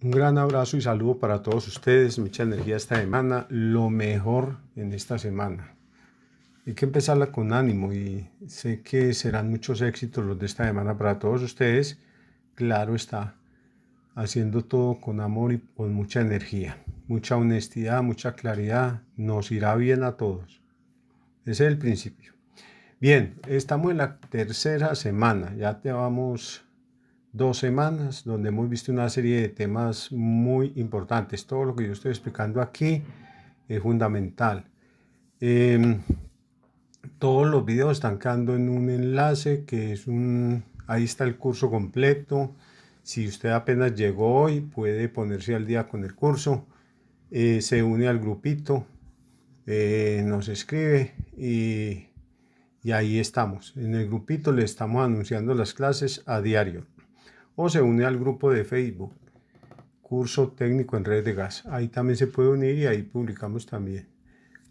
Un gran abrazo y saludo para todos ustedes, mucha energía esta semana, lo mejor en esta semana. Hay que empezarla con ánimo y sé que serán muchos éxitos los de esta semana para todos ustedes. Claro está, haciendo todo con amor y con mucha energía, mucha honestidad, mucha claridad, nos irá bien a todos. Ese es el principio. Bien, estamos en la tercera semana, ya llevamos 2 semanas donde hemos visto una serie de temas muy importantes. Todo lo que yo estoy explicando aquí es fundamental. Todos los videos están quedando en un enlace que es ahí está el curso completo. Si usted apenas llegó hoy, puede ponerse al día con el curso. Se une al grupito, nos escribe y ahí estamos. En el grupito le estamos anunciando las clases a diario. O se une al grupo de Facebook, curso técnico en redes de gas. Ahí también se puede unir y ahí publicamos también.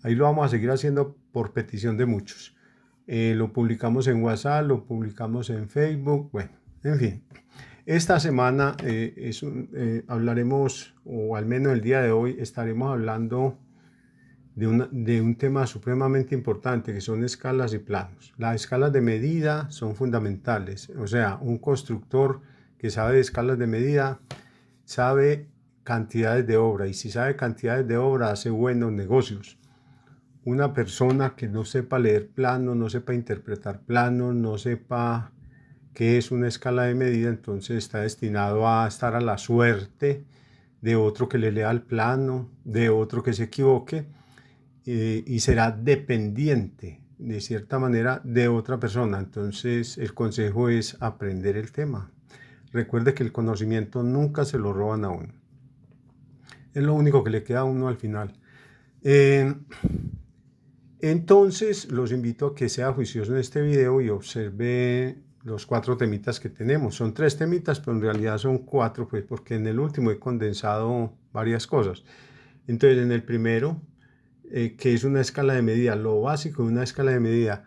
Ahí lo vamos a seguir haciendo por petición de muchos. Lo publicamos en WhatsApp, lo publicamos en Facebook, bueno, en fin. Esta semana hablaremos, o al menos el día de hoy, estaremos hablando de un tema supremamente importante, que son escalas y planos. Las escalas de medida son fundamentales, o sea, un constructor que sabe de escalas de medida, sabe cantidades de obra, y si sabe cantidades de obra, hace buenos negocios. Una persona que no sepa leer planos, no sepa interpretar planos, no sepa qué es una escala de medida, entonces está destinado a estar a la suerte de otro que le lea el plano, de otro que se equivoque, y será dependiente de cierta manera de otra persona. Entonces el consejo es aprender el tema. Recuerde que el conocimiento nunca se lo roban a uno. Es lo único que le queda a uno al final. Entonces los invito a que sea juicioso en este video y observe los 4 temitas que tenemos. Son 3 temitas, pero en realidad son 4, pues porque en el último he condensado varias cosas. Entonces en el primero, que es una escala de medida, lo básico de una escala de medida,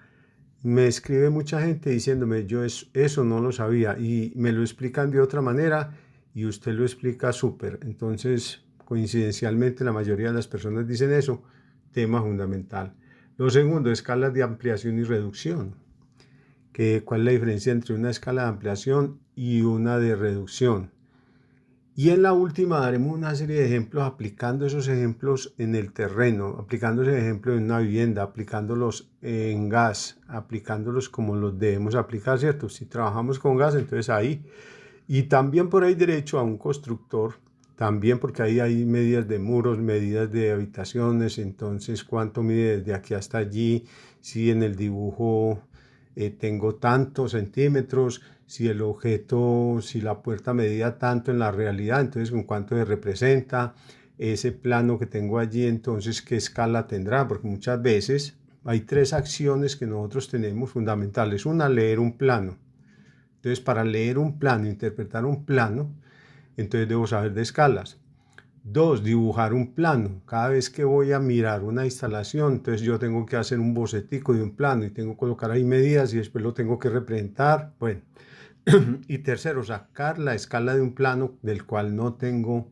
me escribe mucha gente diciéndome, yo eso no lo sabía y me lo explican de otra manera y usted lo explica súper. Entonces, coincidencialmente, la mayoría de las personas dicen eso, tema fundamental. Lo segundo, escalas de ampliación y reducción. ¿Cuál es la diferencia entre una escala de ampliación y una de reducción? Y en la última daremos una serie de ejemplos, aplicando esos ejemplos en el terreno, aplicando ese ejemplo en una vivienda, aplicándolos en gas, aplicándolos como los debemos aplicar, ¿cierto? Si trabajamos con gas, entonces ahí. Y también por ahí derecho a un constructor, también porque ahí hay medidas de muros, medidas de habitaciones, entonces cuánto mide desde aquí hasta allí, si en el dibujo tengo tantos centímetros, si el objeto, si la puerta medía tanto en la realidad, entonces con cuánto se representa ese plano que tengo allí, entonces qué escala tendrá, porque muchas veces hay 3 acciones que nosotros tenemos fundamentales. Una, leer un plano. Entonces, para leer un plano, interpretar un plano, entonces debo saber de escalas. 2, dibujar un plano. Cada vez que voy a mirar una instalación, entonces yo tengo que hacer un bocetico de un plano y tengo que colocar ahí medidas y después lo tengo que representar. Bueno, y tercero, sacar la escala de un plano del cual no tengo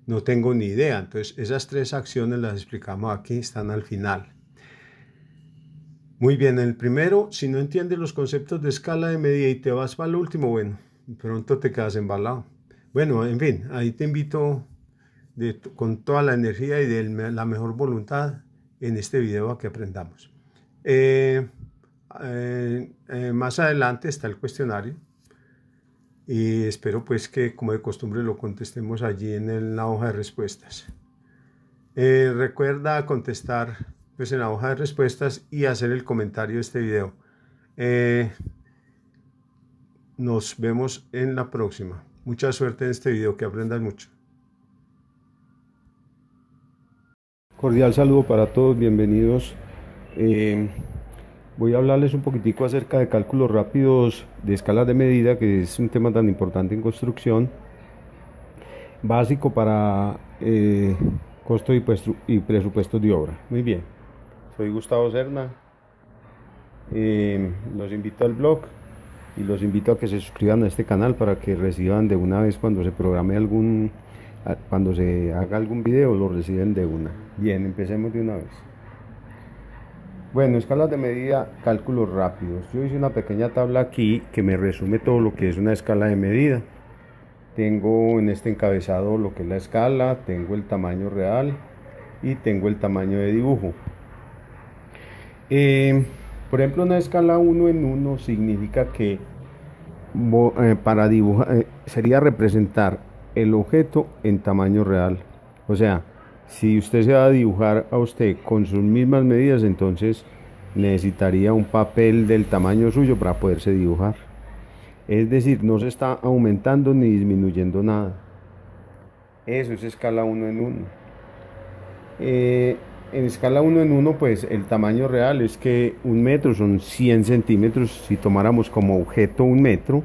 ni idea. Entonces, esas 3 acciones las explicamos aquí, están al final. Muy bien, en el primero, si no entiendes los conceptos de escala de medida y te vas para el último, bueno, pronto te quedas embalado. Bueno, en fin, ahí te invito con toda la energía y de la mejor voluntad en este video a que aprendamos. Más adelante está el cuestionario y espero pues que como de costumbre lo contestemos allí en la hoja de respuestas. Recuerda contestar pues en la hoja de respuestas y hacer el comentario de este video. Nos vemos en la próxima. Mucha suerte en este video, que aprendan mucho. Cordial saludo para todos, bienvenidos. Voy a hablarles un poquitico acerca de cálculos rápidos de escalas de medida, que es un tema tan importante en construcción, básico para costo y presupuestos de obra. Muy bien, soy Gustavo Serna, los invito al blog y los invito a que se suscriban a este canal para que reciban de una vez cuando se programe algún cuando se haga algún video lo reciben de una. Bien, empecemos de una vez. Bueno, escalas de medida, cálculos rápidos. Yo hice una pequeña tabla aquí que me resume todo lo que es una escala de medida. Tengo en este encabezado lo que es la escala, tengo el tamaño real y tengo el tamaño de dibujo. Por ejemplo, una escala 1 en 1 significa que para dibujar sería representar el objeto en tamaño real. O sea, si usted se va a dibujar a usted con sus mismas medidas, entonces necesitaría un papel del tamaño suyo para poderse dibujar. Es decir, no se está aumentando ni disminuyendo nada. Eso es escala 1 en 1. En escala 1 en 1, pues el tamaño real es que un metro son 100 centímetros. Si tomáramos como objeto un metro,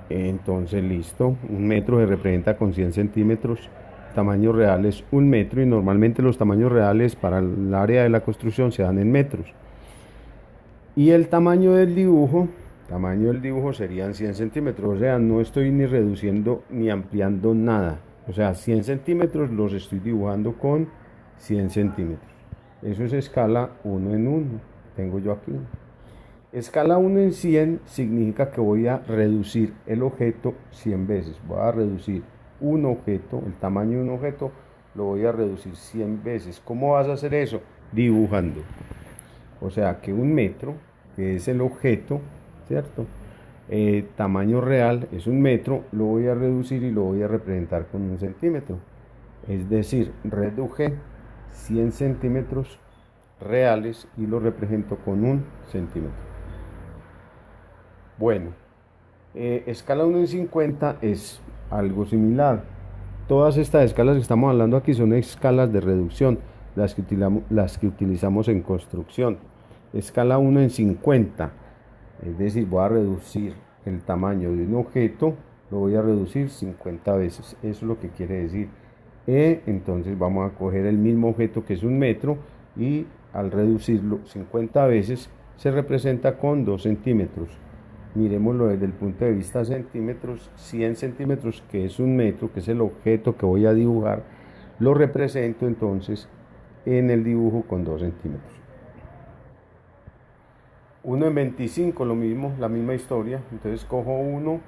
entonces listo, un metro se representa con 100 centímetros. Tamaño real es un metro y normalmente los tamaños reales para el área de la construcción se dan en metros. Y el tamaño del dibujo serían 100 centímetros. O sea, no estoy ni reduciendo ni ampliando nada. O sea, 100 centímetros los estoy dibujando con 100 centímetros. Eso es escala 1 en 1. Tengo yo aquí. Escala 1 en 100 significa que voy a reducir el objeto 100 veces. Voy a reducir un objeto, el tamaño de un objeto, lo voy a reducir 100 veces. ¿Cómo vas a hacer eso? Dibujando. O sea que un metro, que es el objeto, ¿cierto? Tamaño real es un metro, lo voy a reducir y lo voy a representar con un centímetro. Es decir, reduje 100 centímetros reales y lo represento con un centímetro. Bueno, escala 1 en 50 es algo similar. Todas estas escalas que estamos hablando aquí son escalas de reducción, las que utilizamos en construcción. Escala 1 en 50, es decir, voy a reducir el tamaño de un objeto, lo voy a reducir 50 veces. Eso es lo que quiere decir. Entonces vamos a coger el mismo objeto que es un metro y al reducirlo 50 veces se representa con 2 centímetros. Miremoslo desde el punto de vista centímetros. 100 centímetros, que es un metro, que es el objeto que voy a dibujar, lo represento entonces en el dibujo con 2 centímetros. 1 en 25, lo mismo, la misma historia. Entonces cojo 1,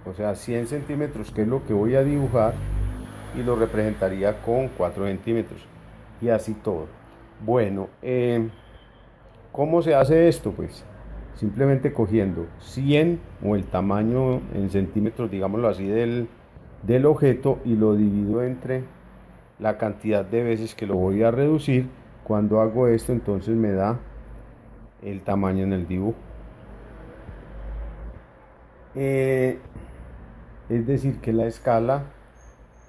o sea 100 centímetros, que es lo que voy a dibujar, y lo representaría con 4 centímetros. Y así todo. Bueno, ¿cómo se hace esto? Pues simplemente cogiendo 100 o el tamaño en centímetros, digámoslo así, del objeto y lo divido entre la cantidad de veces que lo voy a reducir. Cuando hago esto, entonces me da el tamaño en el dibujo. Es decir, que la escala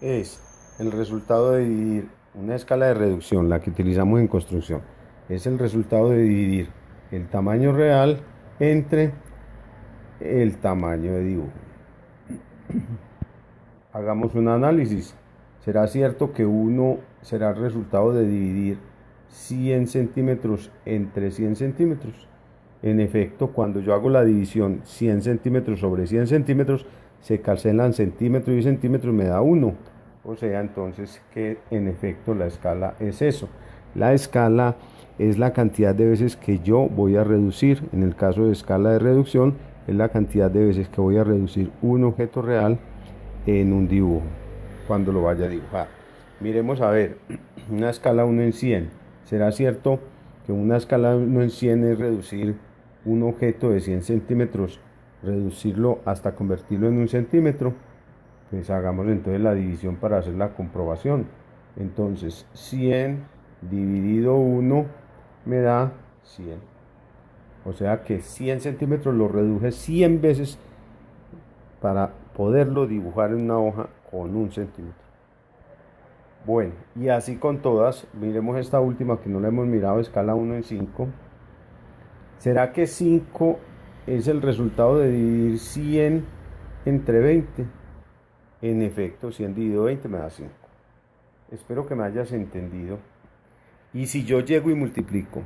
es el resultado de dividir una escala de reducción, la que utilizamos en construcción. Es el resultado de dividir el tamaño real entre el tamaño de dibujo. Hagamos un análisis. ¿Será cierto que 1 será el resultado de dividir 100 centímetros entre 100 centímetros? En efecto, cuando yo hago la división 100 centímetros sobre 100 centímetros, se cancelan centímetros y centímetros, me da 1. O sea, entonces que en efecto la escala es eso. La escala es la cantidad de veces que yo voy a reducir. En el caso de escala de reducción, es la cantidad de veces que voy a reducir un objeto real en un dibujo, cuando lo vaya a dibujar. Miremos a ver, una escala 1 en 100. ¿Será cierto que una escala 1 en 100 es reducir un objeto de 100 centímetros, reducirlo hasta convertirlo en un centímetro? Pues hagamos entonces la división para hacer la comprobación. Entonces 100 dividido 1 me da 100. O sea que 100 centímetros lo reduje 100 veces para poderlo dibujar en una hoja con un centímetro. Bueno, y así con todas. Miremos esta última que no la hemos mirado, escala 1 en 5. ¿Será que 5 es el resultado de dividir 100 entre 20? En efecto, 100 dividido 20 me da 5. Espero que me hayas entendido. Y si yo llego y multiplico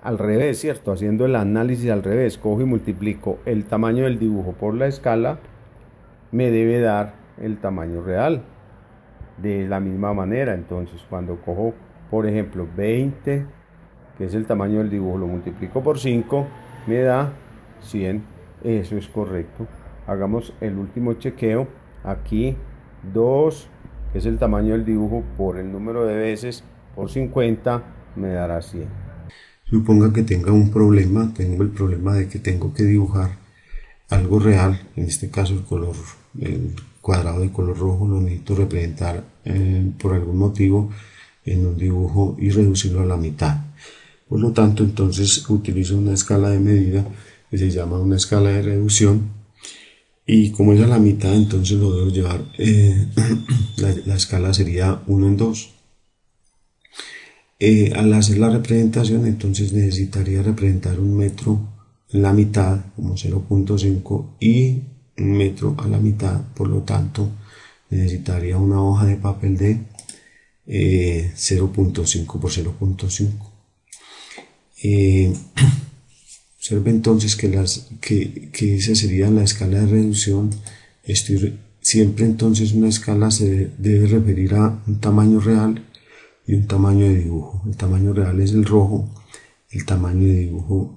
al revés, ¿cierto? Haciendo el análisis al revés, cojo y multiplico el tamaño del dibujo por la escala, me debe dar el tamaño real. De la misma manera, entonces cuando cojo, por ejemplo, 20, que es el tamaño del dibujo, lo multiplico por 5, me da 100. Eso es correcto. Hagamos el último chequeo. Aquí 2, que es el tamaño del dibujo, por el número de veces, por 50, me dará 100. Suponga que tenga un problema, tengo el problema de que tengo que dibujar algo real, en este caso el cuadrado de color rojo lo necesito representar por algún motivo en un dibujo y reducirlo a la mitad. Por lo tanto, entonces utilizo una escala de medida que se llama una escala de reducción, y como es a la mitad, entonces lo debo llevar, la escala sería 1 en 2. Al hacer la representación, entonces necesitaría representar un metro en la mitad, como 0.5, y un metro a la mitad. Por lo tanto, necesitaría una hoja de papel de 0.5 por 0.5. Observe entonces que esa sería la escala de reducción. Siempre entonces una escala se debe referir a un tamaño real y un tamaño de dibujo. El tamaño real es el rojo, el tamaño de dibujo,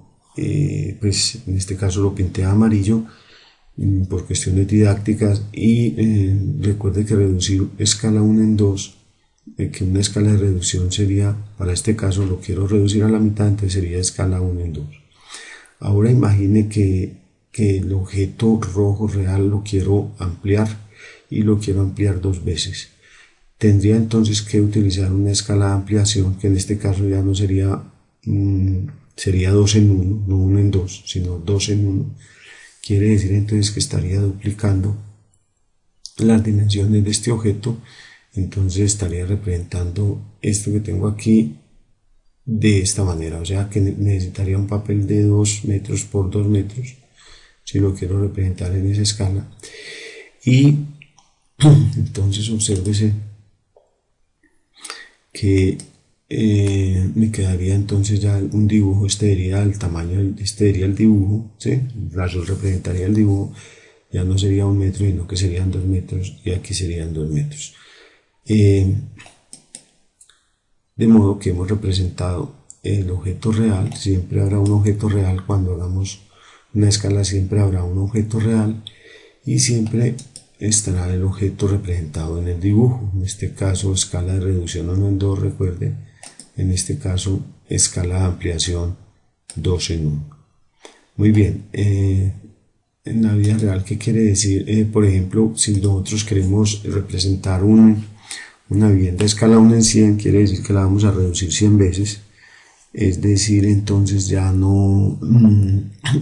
pues en este caso lo pinté a amarillo por cuestiones didácticas, y recuerde que reducir escala 1 en 2, que una escala de reducción sería, para este caso lo quiero reducir a la mitad, entonces sería escala 1 en 2. Ahora imagine que el objeto rojo real lo quiero ampliar, y lo quiero ampliar 2 veces. Tendría entonces que utilizar una escala de ampliación, que en este caso ya no sería, sería 2 en 1, no 1 en 2, sino 2 en 1. Quiere decir entonces que estaría duplicando las dimensiones de este objeto. Entonces estaría representando esto que tengo aquí de esta manera, o sea que necesitaría un papel de 2 metros por 2 metros si lo quiero representar en esa escala. Y entonces obsérvese que me quedaría entonces ya un dibujo. Este sería el tamaño, este sería el dibujo, ¿sí? El razón representaría el dibujo, ya no sería 1 metro, sino que serían 2 metros, y aquí serían 2 metros. De modo que hemos representado el objeto real. Siempre habrá un objeto real cuando hagamos una escala, siempre habrá un objeto real, y siempre estará el objeto representado en el dibujo. En este caso, escala de reducción 1 en 2, recuerde. En este caso, escala de ampliación 2 en 1. Muy bien. En la vida real, ¿qué quiere decir? Por ejemplo, si nosotros queremos representar una vivienda a escala 1 en 100, quiere decir que la vamos a reducir 100 veces. Es decir, entonces ya no,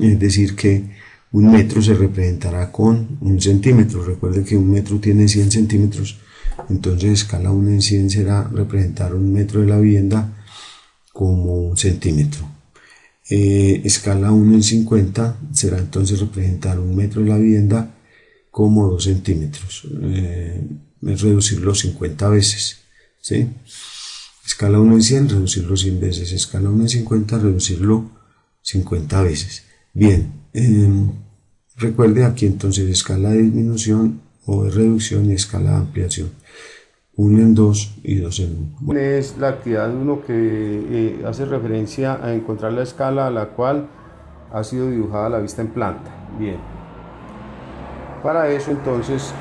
es decir que un metro se representará con 1 centímetro. Recuerden que un metro tiene 100 centímetros, entonces escala 1 en 100 será representar un metro de la vivienda como 1 centímetro. Escala 1 en 50 será entonces representar un metro de la vivienda como 2 centímetros. Es reducirlo 50 veces, ¿sí? Escala 1 en 100, reducirlo 100 veces. Escala 1 en 50, reducirlo 50 veces. Bien, recuerde aquí entonces escala de disminución o de reducción y escala de ampliación. 1 en 2 y 2 en 1. Es la actividad 1 que hace referencia a encontrar la escala a la cual ha sido dibujada la vista en planta. Bien. Para eso entonces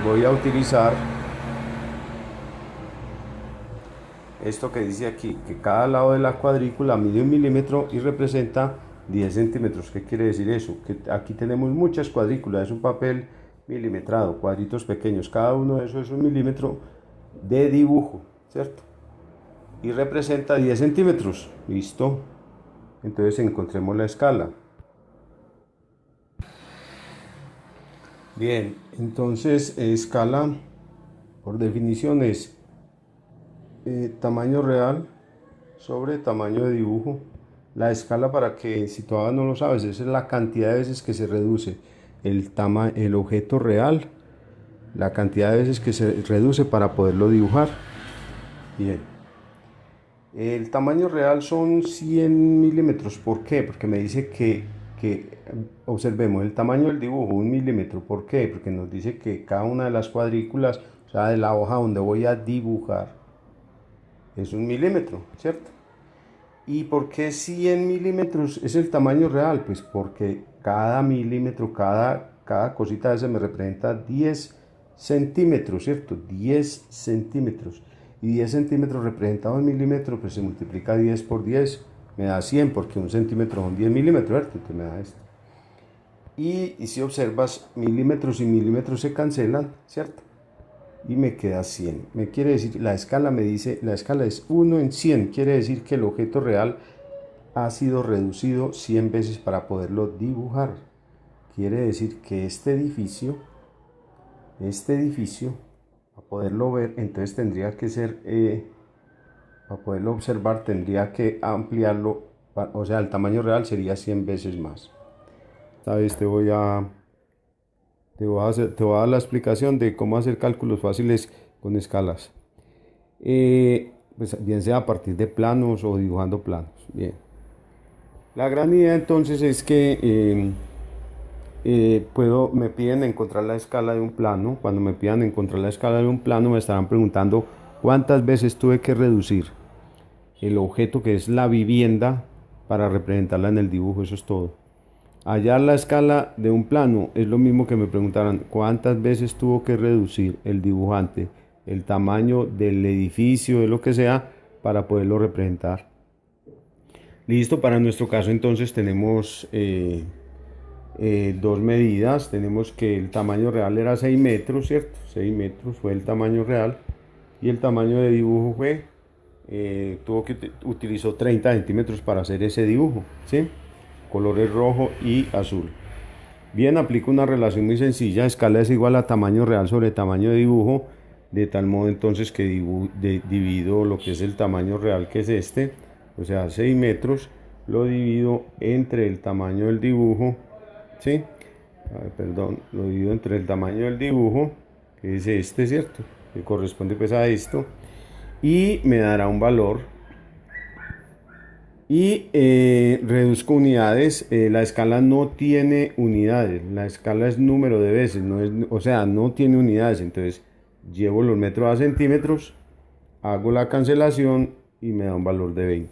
voy a utilizar esto que dice aquí, que cada lado de la cuadrícula mide 1 milímetro y representa 10 centímetros. ¿Qué quiere decir eso? Que aquí tenemos muchas cuadrículas, es un papel milimetrado, cuadritos pequeños, cada uno de esos es 1 milímetro de dibujo, ¿cierto? Y representa 10 centímetros, ¿listo? Entonces encontremos la escala. Bien, entonces escala por definición es tamaño real sobre tamaño de dibujo. La escala, para que si todavía no lo sabes, esa es la cantidad de veces que se reduce el objeto real, la cantidad de veces que se reduce para poderlo dibujar. Bien, el tamaño real son 100 milímetros. ¿Por qué? Porque me dice que que observemos el tamaño del dibujo, 1 milímetro. ¿Por qué? Porque nos dice que cada una de las cuadrículas, o sea, de la hoja donde voy a dibujar, es 1 milímetro, ¿cierto? ¿Y por qué 100 milímetros es el tamaño real? Pues porque cada milímetro, cada cosita de esa me representa 10 centímetros, ¿cierto? 10 centímetros. Y 10 centímetros representa 1 milímetro, pues se multiplica 10 por 10, me da 100, porque 1 centímetro son 10 milímetros, ¿cierto? Entonces me da esto. Y si observas, milímetros y milímetros se cancelan, ¿cierto? Y me queda 100. Me quiere decir, la escala me dice, la escala es 1 en 100. Quiere decir que el objeto real ha sido reducido 100 veces para poderlo dibujar. Quiere decir que este edificio, para poderlo ver, entonces tendría que ser, para poderlo observar, tendría que ampliarlo, o sea, el tamaño real sería 100 veces más. Esta vez te voy a dar la explicación de cómo hacer cálculos fáciles con escalas. Pues bien sea a partir de planos o dibujando planos. Bien. La gran idea entonces es que me piden encontrar la escala de un plano. Cuando me pidan encontrar la escala de un plano, me estarán preguntando cuántas veces tuve que reducir el objeto que es la vivienda para representarla en el dibujo. Eso es todo. Hallar la escala de un plano es lo mismo que me preguntaran cuántas veces tuvo que reducir el dibujante el tamaño del edificio, de lo que sea, para poderlo representar. Listo, para nuestro caso entonces tenemos dos medidas. Tenemos que el tamaño real era 6 metros, ¿cierto? 6 metros fue el tamaño real. Y el tamaño de dibujo fue, utilizó 30 centímetros para hacer ese dibujo, ¿sí? Colores rojo y azul. Bien, aplico una relación muy sencilla. Escala es igual a tamaño real sobre tamaño de dibujo, de tal modo entonces que divido lo que es el tamaño real, que es este, o sea 6 metros, lo divido entre el tamaño del dibujo, ¿sí? Lo divido entre el tamaño del dibujo, que es este, ¿cierto? Que corresponde pues a esto, y me dará un valor. Y reduzco unidades. La escala no tiene unidades, la escala es número de veces, o sea, no tiene unidades. Entonces llevo los metros a centímetros, hago la cancelación y me da un valor de 20.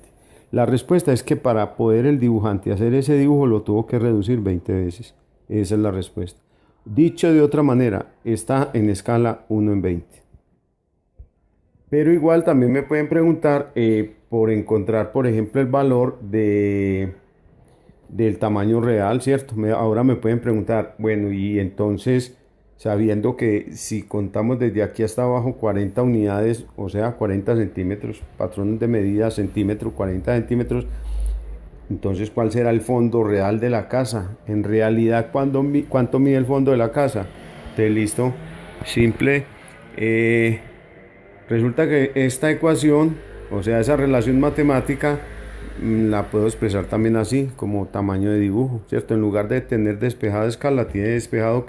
La respuesta es que para poder el dibujante hacer ese dibujo lo tuvo que reducir 20 veces. Esa es la respuesta. Dicho de otra manera, está en escala 1 en 20. Pero igual también me pueden preguntar por encontrar, por ejemplo, el valor del tamaño real, ¿cierto? Ahora me pueden preguntar, bueno, y entonces, sabiendo que si contamos desde aquí hasta abajo 40 unidades, o sea, 40 centímetros, patrones de medida, centímetro, 40 centímetros, entonces, ¿cuál será el fondo real de la casa? En realidad, ¿cuánto mide el fondo de la casa? Entonces, listo, simple. Resulta que esta ecuación, o sea, esa relación matemática, la puedo expresar también así, como tamaño de dibujo, ¿cierto? En lugar de tener despejada escala, tiene despejado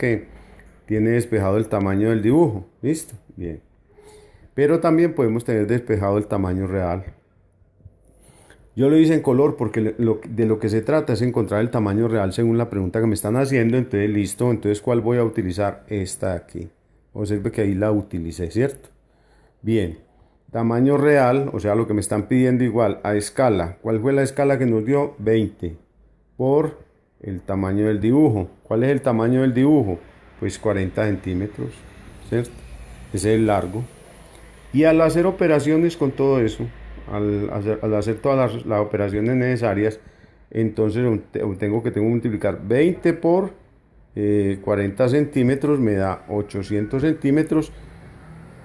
el tamaño del dibujo, ¿listo? Bien. Pero también podemos tener despejado el tamaño real. Yo lo hice en color porque de lo que se trata es encontrar el tamaño real según la pregunta que me están haciendo. Entonces, listo. Entonces, ¿cuál voy a utilizar? Esta de aquí. Observe que ahí la utilicé, ¿cierto? Bien. Tamaño real, o sea, lo que me están pidiendo igual a escala. ¿Cuál fue la escala que nos dio? 20 por el tamaño del dibujo. ¿Cuál es el tamaño del dibujo? Pues 40 centímetros, ¿cierto? Ese es el largo. Y al hacer operaciones con todo eso, al hacer todas las operaciones necesarias, entonces tengo que multiplicar 20 por 40 centímetros, me da 800 centímetros,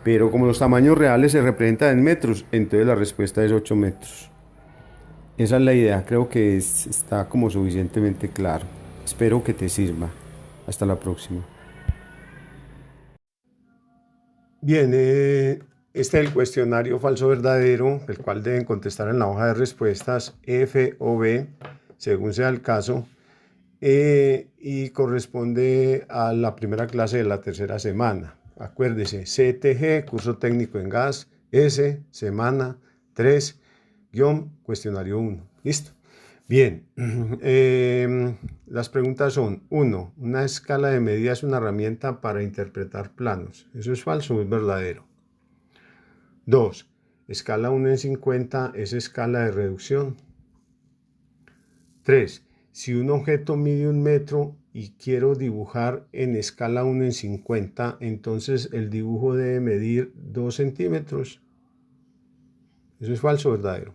pero como los tamaños reales se representan en metros, entonces la respuesta es 8 metros. Esa es la idea, creo que está como suficientemente claro. Espero que te sirva. Hasta la próxima. Bien, este es el cuestionario falso verdadero, el cual deben contestar en la hoja de respuestas F o B, según sea el caso, y corresponde a la primera clase de la tercera semana. Acuérdese, CTG, curso técnico en gas, S, semana 3, cuestionario 1. ¿Listo? Bien, las preguntas son, 1. Una escala de medida es una herramienta para interpretar planos. ¿Eso es falso o es verdadero? 2. Escala 1 en 50 es escala de reducción. 3. Si un objeto mide 1 metro y quiero dibujar en escala 1 en 50, entonces el dibujo debe medir 2 centímetros. ¿Eso es falso o verdadero?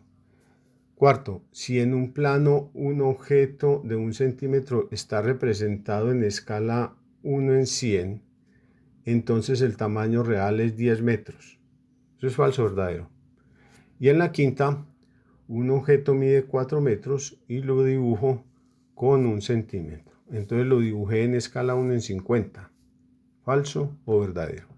4. Si en un plano un objeto de 1 centímetro está representado en escala 1 en 100, entonces el tamaño real es 10 metros. ¿Eso es falso o verdadero? Y en la quinta, un objeto mide 4 metros y lo dibujo con 1 centímetro. Entonces lo dibujé en escala 1 en 50. ¿Falso o verdadero?